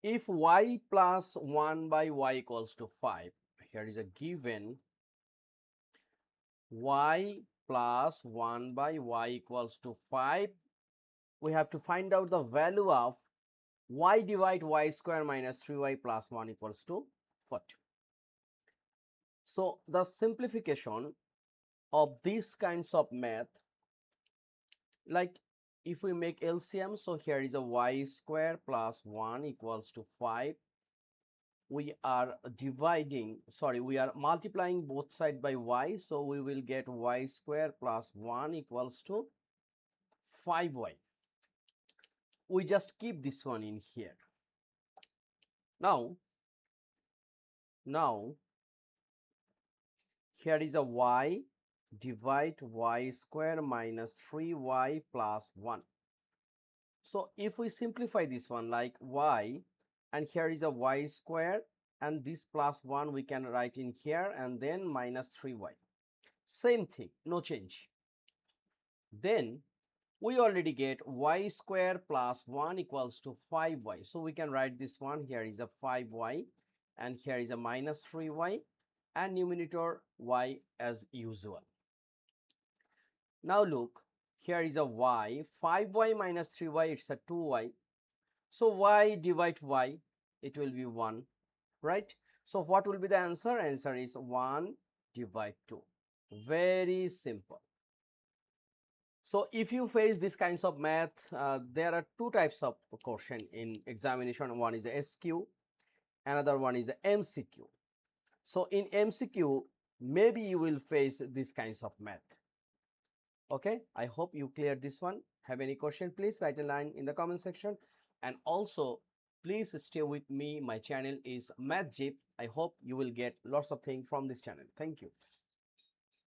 If y plus 1 by y equals to 5, here is a given y plus 1 by y equals to 5, we have to find out the value of y divide y square minus 3y plus 1 equals to 40. So the simplification of these kinds of math, like if we make LCM, so here is a y square plus 1 equals to 5. We are multiplying both sides by y, so we will get y square plus 1 equals to 5y. We just keep this one in here. Now here is a y divide y square minus 3y plus 1. So if we simplify this one, like y, and here is a y square, and this plus 1 we can write in here, and then minus 3y. Same thing, no change. Then we already get y square plus 1 equals to 5y. So we can write this one, here is a 5y, and here is a minus 3y, and numerator y as usual. Now look, here is a y, 5y minus 3y, it's a 2y. So y divide y, it will be 1, right? So what will be the answer? Answer is 1 divide 2. Very simple. So if you face this kinds of math, there are two types of question in examination. One is a SQ, another one is a MCQ. So in MCQ, maybe you will face this kinds of math. Okay, I hope you cleared this one. Have any question, please write a line in the comment section. And also please stay with me. My channel is MathJip. I hope you will get lots of things from this channel. Thank you.